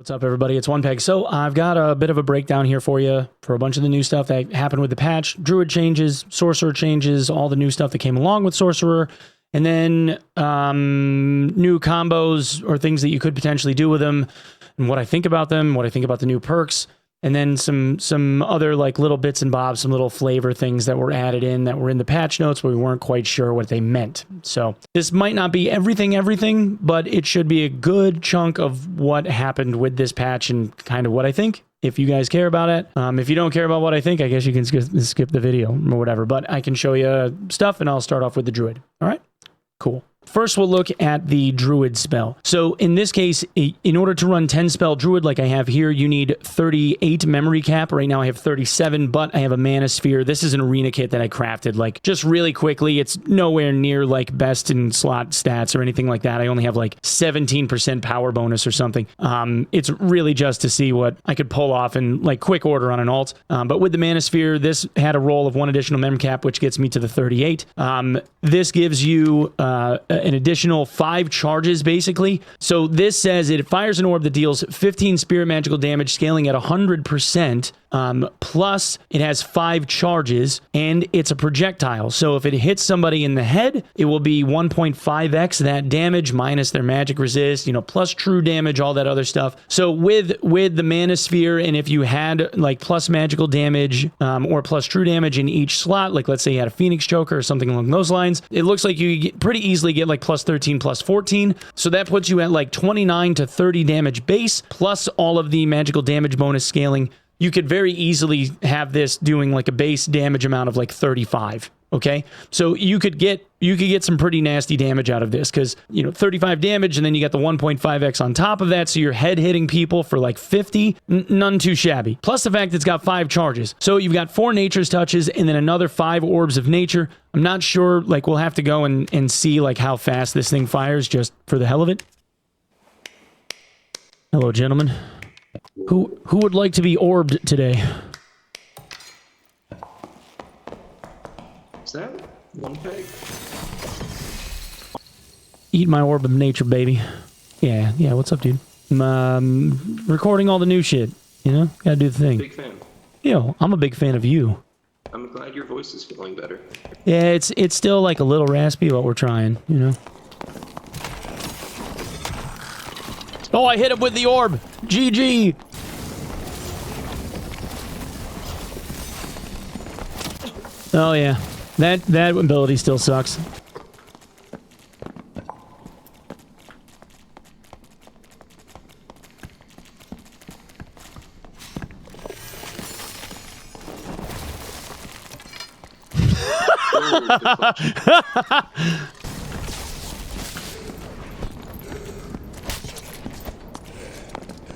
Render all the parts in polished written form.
What's up, everybody? It's Onepeg. So I've got a bit of a breakdown here for you for a bunch of the new stuff that happened with the patch. Druid changes, Sorcerer changes, all the new stuff that came along with Sorcerer, and then new combos or things that you could potentially do with them, and what I think about them, what I think about the new perks, and then some other like little bits and bobs, some little flavor things that were added in that were in the patch notes, but we weren't quite sure what they meant. So this might not be everything, but it should be a good chunk of what happened with this patch and kind of what I think. If you guys care about it. If you don't care about what I think, I guess you can skip the video or whatever, but I can show you stuff, and I'll start off with the Druid. All right, cool. First, we'll look at the Druid spell. So in this case, in order to run 10 spell Druid like I have here, you need 38 memory cap. Right now I have 37, but I have a mana sphere. This is an arena kit that I crafted like just really quickly. It's nowhere near like best in slot stats or anything like that. I only have like 17% power bonus or something. It's really just to see what I could pull off in like quick order on an alt. But with the mana sphere, this had a roll of 1 additional memory cap, which gets me to the 38. This gives you an additional 5 charges, basically. So this says it fires an orb that deals 15 spirit magical damage, scaling at 100%. Plus, it has 5 charges, and it's a projectile. So if it hits somebody in the head, it will be 1.5x that damage minus their magic resist, you know, plus true damage, all that other stuff. So with the mana sphere, and if you had like plus magical damage or plus true damage in each slot, like let's say you had a Phoenix Choker or something along those lines, it looks like you pretty easily get like plus 13, plus 14. So that puts you at like 29 to 30 damage base, plus all of the magical damage bonus scaling. You could very easily have this doing like a base damage amount of like 35. Okay, so you could get some pretty nasty damage out of this because, you know, 35 damage, and then you got the 1.5x on top of that, so you're head hitting people for like 50. None too shabby. Plus the fact it's got 5 charges, so you've got 4 nature's touches and then another 5 orbs of nature. I'm not sure, like we'll have to go and see like how fast this thing fires just for the hell of it. Hello, gentlemen. Who would like to be orbed today? Is that Onepeg? Eat my orb of nature, baby. Yeah, what's up, dude? Recording all the new shit, you know? Gotta do the thing. Big fan. Yo, I'm a big fan of you. I'm glad your voice is feeling better. Yeah, it's still like a little raspy, but we're trying, you know? Oh, I hit him with the orb! GG! Oh, yeah. That ability still sucks.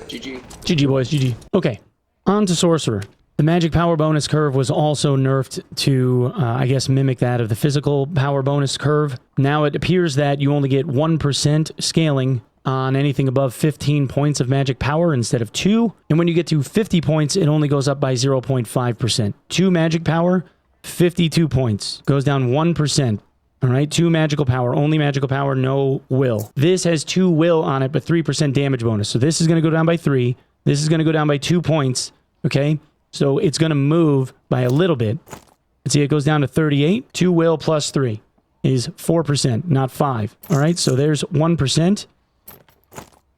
GG. GG, boys, GG. Okay, on to Sorcerer. The magic power bonus curve was also nerfed to, I guess, mimic that of the physical power bonus curve. Now it appears that you only get 1% scaling on anything above 15 points of magic power instead of 2. And when you get to 50 points, it only goes up by 0.5%. 2 magic power, 52 points. Goes down 1%. All right, 2 magical power, only magical power, no will. This has 2 will on it, but 3% damage bonus. So this is going to go down by 3. This is going to go down by 2 points, okay? So it's going to move by a little bit. Let's see, it goes down to 38. 2 will plus 3 is 4%, not 5. All right, so there's 1%.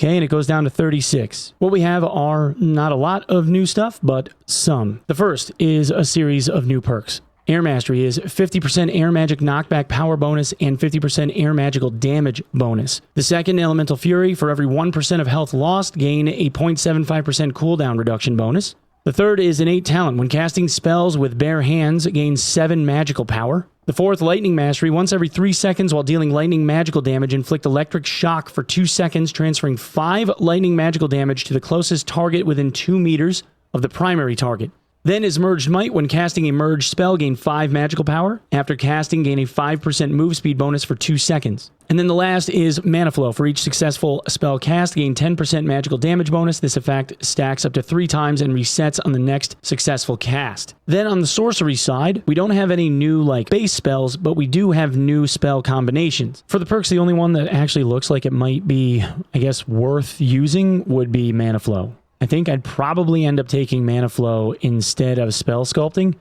Okay, and it goes down to 36. What we have are not a lot of new stuff, but some. The first is a series of new perks. Air Mastery is 50% air magic knockback power bonus and 50% air magical damage bonus. The second, Elemental Fury, for every 1% of health lost, gain a 0.75% cooldown reduction bonus. The third is innate talent. When casting spells with bare hands, gains 7 magical power. The fourth, Lightning Mastery. Once every 3 seconds while dealing lightning magical damage, inflict electric shock for 2 seconds, transferring 5 lightning magical damage to the closest target within 2 meters of the primary target. Then is Merged Might. When casting a merged spell, gain 5 magical power. After casting, gain a 5% move speed bonus for 2 seconds. And then the last is Mana Flow. For each successful spell cast, gain 10% magical damage bonus. This effect stacks up to 3 times and resets on the next successful cast. Then on the sorcery side, we don't have any new like base spells, but we do have new spell combinations. For the perks, the only one that actually looks like it might be, I guess, worth using would be Mana Flow. I think I'd probably end up taking Mana Flow instead of Spell Sculpting.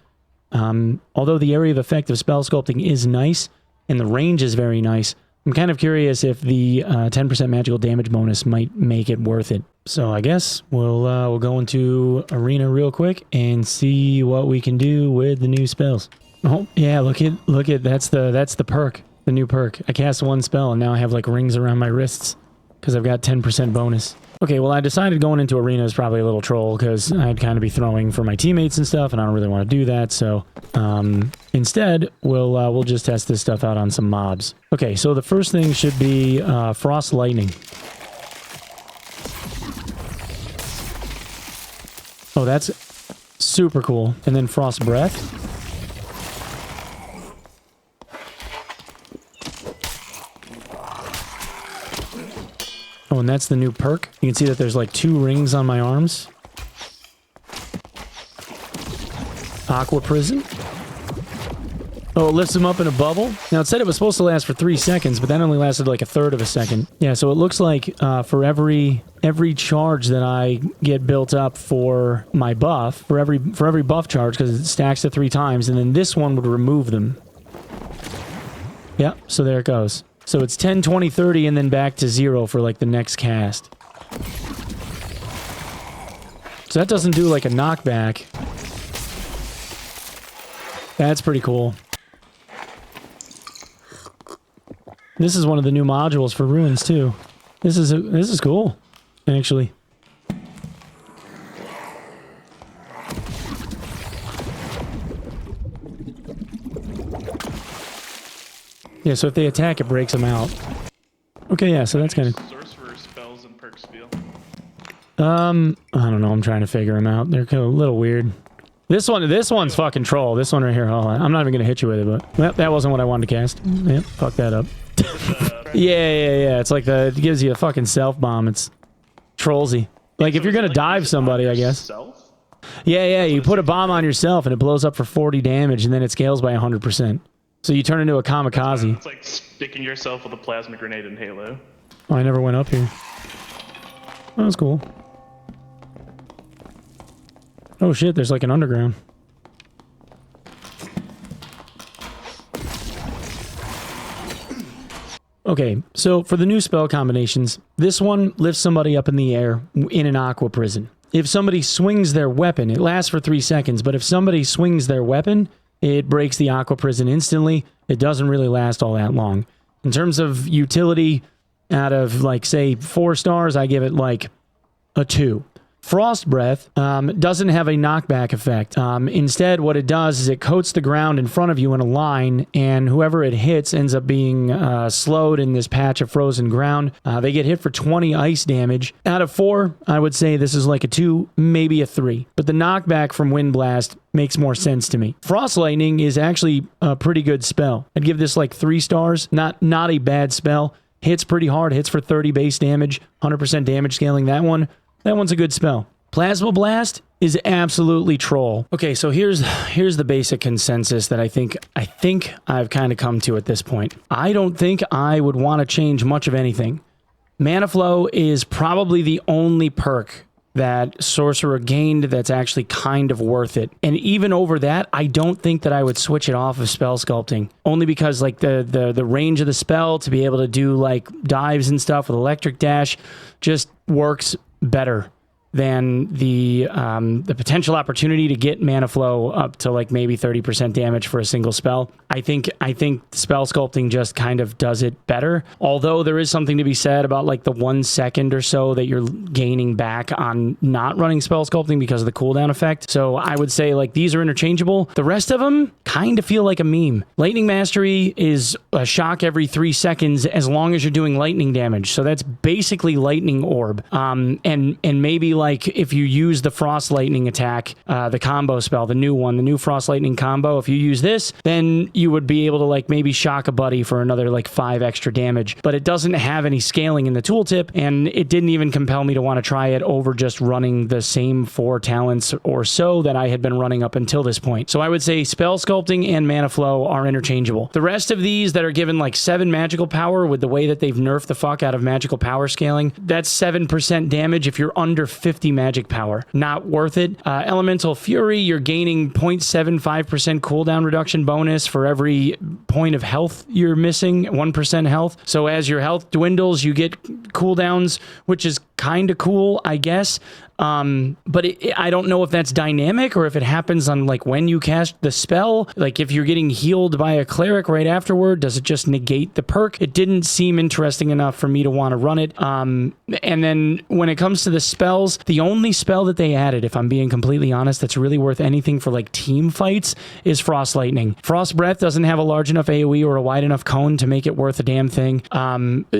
Although the area of effect of Spell Sculpting is nice, and the range is very nice, I'm kind of curious if the 10% magical damage bonus might make it worth it. So I guess we'll go into Arena real quick and see what we can do with the new spells. Oh, yeah, look at that's the perk, the new perk. I cast 1 spell and now I have like rings around my wrists because I've got 10% bonus. Okay, well, I decided going into Arena is probably a little troll because I'd kind of be throwing for my teammates and stuff, and I don't really want to do that, so instead, we'll just test this stuff out on some mobs. Okay, so the first thing should be Frost Lightning. Oh, that's super cool. And then Frost Breath. Oh, and that's the new perk. You can see that there's like 2 rings on my arms. Aqua Prison. Oh, it lifts them up in a bubble. Now, it said it was supposed to last for 3 seconds, but that only lasted like a third of a second. Yeah, so it looks like for every charge that I get built up for my buff, for every buff charge, because it stacks to 3 times, and then this one would remove them. Yeah, so there it goes. So it's 10, 20, 30, and then back to 0 for like the next cast. So that doesn't do like a knockback. That's pretty cool. This is one of the new modules for ruins too. This is cool, actually. Yeah, so if they attack, it breaks them out. Okay, yeah, so that's kind of... Sorcerer spells and perks feel. I don't know. I'm trying to figure them out. They're kind of a little weird. This one's fucking troll. This one right here. Oh, I'm not even gonna hit you with it, but well, that wasn't what I wanted to cast. Yep, fuck that up. Yeah. It's like it gives you a fucking self bomb. It's trollsy. Like if you're gonna dive somebody, I guess. Yeah. You put a bomb on yourself and it blows up for 40 damage, and then it scales by 100%. So you turn into a kamikaze. It's like sticking yourself with a plasma grenade in Halo. Oh, I never went up here. Oh, that's cool. Oh shit, there's like an underground. Okay, so for the new spell combinations, this one lifts somebody up in the air in an aqua prison. If somebody swings their weapon, it lasts for 3 seconds, but if somebody swings their weapon, it breaks the aqua prison instantly. It doesn't really last all that long. In terms of utility, out of like say 4 stars, I give it like a 2. Frost Breath doesn't have a knockback effect. Instead, what it does is it coats the ground in front of you in a line, and whoever it hits ends up being slowed in this patch of frozen ground. They get hit for 20 ice damage. Out of 4, I would say this is like a 2, maybe a 3. But the knockback from Wind Blast makes more sense to me. Frost Lightning is actually a pretty good spell. I'd give this like 3 stars. Not a bad spell. Hits pretty hard. Hits for 30 base damage. 100% damage scaling. That one's a good spell. Plasma Blast is absolutely troll. Okay, so here's the basic consensus that I think I've kind of come to at this point. I don't think I would want to change much of anything. Mana Flow is probably the only perk that Sorcerer gained that's actually kind of worth it. And even over that, I don't think that I would switch it off of Spell Sculpting. Only because like the range of the spell to be able to do like dives and stuff with Electric Dash just works better than the potential opportunity to get Mana Flow up to like maybe 30% damage for a single spell. I think Spell Sculpting just kind of does it better. Although there is something to be said about like the 1 second or so that you're gaining back on not running Spell Sculpting because of the cooldown effect. So I would say like these are interchangeable. The rest of them kind of feel like a meme. Lightning Mastery is a shock every 3 seconds as long as you're doing lightning damage. So that's basically Lightning Orb. And maybe like like if you use the Frost Lightning attack, the combo spell, the new Frost Lightning combo, if you use this, then you would be able to like maybe shock a buddy for another like 5 extra damage. But it doesn't have any scaling in the tooltip, and it didn't even compel me to want to try it over just running the same 4 talents or so that I had been running up until this point. So I would say Spell Sculpting and Mana Flow are interchangeable. The rest of these that are given like 7 magical power, with the way that they've nerfed the fuck out of magical power scaling, that's 7% damage if you're under 50 magic power. Not worth it. Elemental Fury, you're gaining 0.75% cooldown reduction bonus for every point of health you're missing, 1% health. So as your health dwindles, you get cooldowns, which is kind of cool, I guess. But I don't know if that's dynamic or if it happens on like when you cast the spell. Like if you're getting healed by a cleric right afterward, does it just negate the perk? It didn't seem interesting enough for me to want to run it. And then when it comes to the spells, the only spell that they added, if I'm being completely honest, that's really worth anything for like team fights is Frost Lightning. Frost Breath doesn't have a large enough AoE or a wide enough cone to make it worth a damn thing.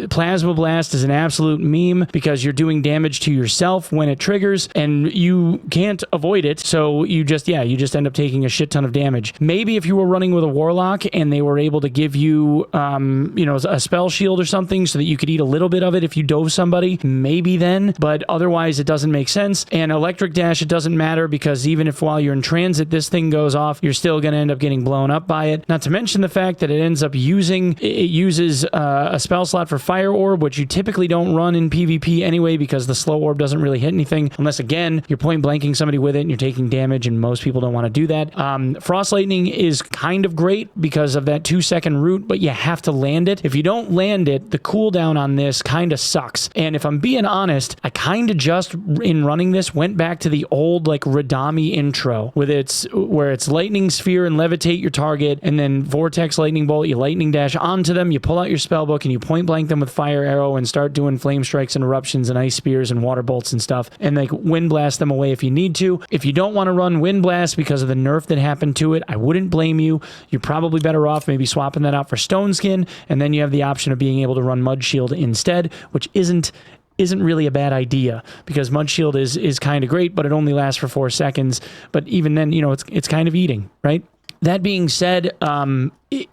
Plasma Blast is an absolute meme because you're doing damage to yourself when it triggers, and you can't avoid it, so you just end up taking a shit ton of damage. Maybe if you were running with a Warlock and they were able to give you a spell shield or something so that you could eat a little bit of it if you dove somebody, maybe then, but otherwise it doesn't make sense. And Electric Dash, it doesn't matter, because even if while you're in transit this thing goes off, you're still going to end up getting blown up by it. Not to mention the fact that it uses a spell slot for Fire Orb, which you typically don't run in PvP anyway, because the slow orb doesn't really hit anything unless, again, you're point blanking somebody with it and you're taking damage, and most people don't want to do that. Frost Lightning is kind of great because of that 2-second root, but you have to land it. If you don't land it, the cooldown on this kind of sucks. And if I'm being honest, I kind of just, in running this, went back to the old like Radami intro where it's Lightning Sphere and levitate your target, and then Vortex Lightning Bolt, you lightning dash onto them, you pull out your spellbook and you point blank them with Fire Arrow and start doing flame strikes and eruptions and ice spears and water bolts and stuff, and like wind blast them away if you need to. If you don't want to run wind blast because of the nerf that happened to it, I wouldn't blame you. You're probably better off maybe swapping that out for Stone Skin, and then you have the option of being able to run Mud Shield instead, which isn't really a bad idea, because Mud Shield is kind of great, but it only lasts for 4 seconds. But even then, it's kind of eating, right? That being said,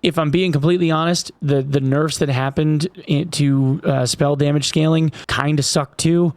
if I'm being completely honest, the nerfs that happened to spell damage scaling kind of suck too.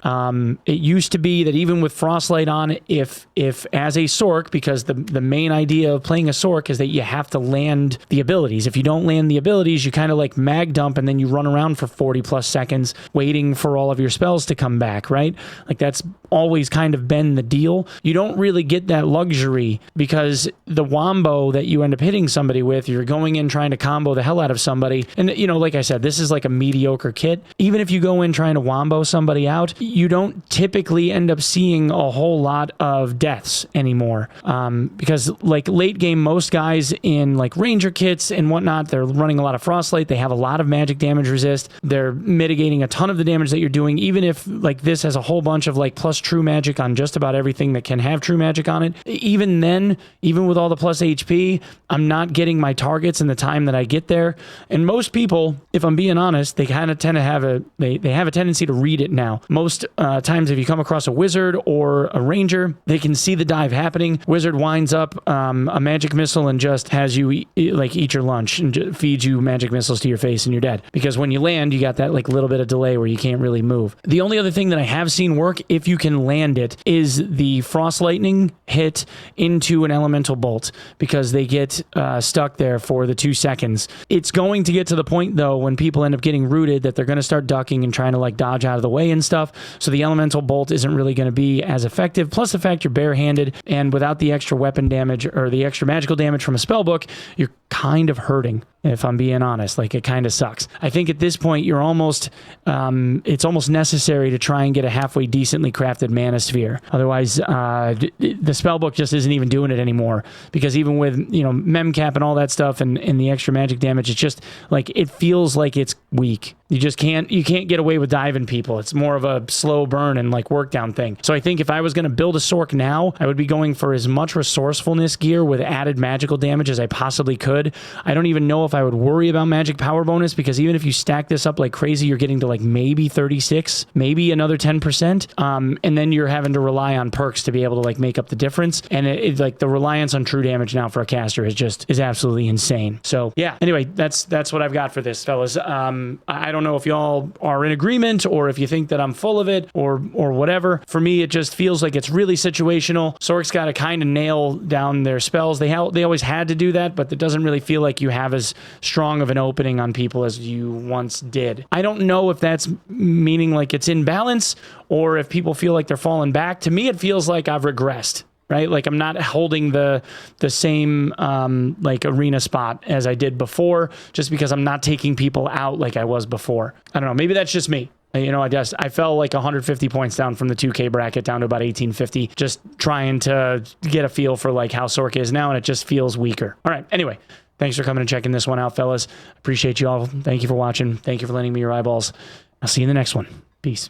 It used to be that even with Frostlight on, if as a Sorc, because the main idea of playing a Sorc is that you have to land the abilities. If you don't land the abilities, you kind of like mag dump, and then you run around for 40 plus seconds waiting for all of your spells to come back, right? Like that's always kind of been the deal. You don't really get that luxury, because the wombo that you end up hitting somebody with, you're going in trying to combo the hell out of somebody. And, like I said, this is like a mediocre kit. Even if you go in trying to wombo somebody out, you don't typically end up seeing a whole lot of deaths anymore. Because like late game, most guys in like ranger kits and whatnot, they're running a lot of Frostlight. They have a lot of magic damage resist. They're mitigating a ton of the damage that you're doing. Even if like this has a whole bunch of like plus true magic on just about everything that can have true magic on it. Even then, even with all the plus HP, I'm not getting my targets in the time that I get there. And most people, if I'm being honest, they kind of tend to have they have a tendency to read it now. Most times if you come across a wizard or a ranger, they can see the dive happening. Wizard winds up a magic missile and just has you eat your lunch and feeds you magic missiles to your face and you're dead. Because when you land, you got that like little bit of delay where you can't really move. The only other thing that I have seen work, if you can land it, is the Frost Lightning hit into an elemental bolt, because they get stuck there for the 2 seconds. It's going to get to the point though when people end up getting rooted that they're going to start ducking and trying to like dodge out of the way and stuff. So the elemental bolt isn't really going to be as effective. Plus the fact you're barehanded, and without the extra weapon damage or the extra magical damage from a spellbook, you're kind of hurting. If I'm being honest, like it kind of sucks. I think at this point you're almost, it's almost necessary to try and get a halfway decently crafted mana sphere. Otherwise, the spellbook just isn't even doing it anymore, because even with, memcap and all that stuff and the extra magic damage, it's just like, it feels like it's weak. You just can't get away with diving people. It's more of a slow burn and like work down thing. So I think if I was going to build a Sorc now, I would be going for as much resourcefulness gear with added magical damage as I possibly could. I don't even know if I would worry about magic power bonus, because even if you stack this up like crazy, you're getting to like maybe 36, maybe another 10%. And then you're having to rely on perks to be able to like make up the difference. And it like the reliance on true damage now for a caster is absolutely insane. So yeah, anyway, that's what I've got for this, fellas. I don't know if y'all are in agreement or if you think that I'm full of it or whatever. For me, it just feels like it's really situational. Sorc's got to kind of nail down their spells. They always had to do that, but it doesn't really feel like you have as strong of an opening on people as you once did. I don't know if that's meaning like it's in balance or if people feel like they're falling back. To me, it feels like I've regressed. Right? Like I'm not holding the same like arena spot as I did before, just because I'm not taking people out like I was before. I don't know. Maybe that's just me. You know, I fell like 150 points down from the 2K bracket down to about 1850, just trying to get a feel for like how Sorc is now, and it just feels weaker. All right. Anyway, thanks for coming and checking this one out, fellas. Appreciate you all. Thank you for watching. Thank you for lending me your eyeballs. I'll see you in the next one. Peace.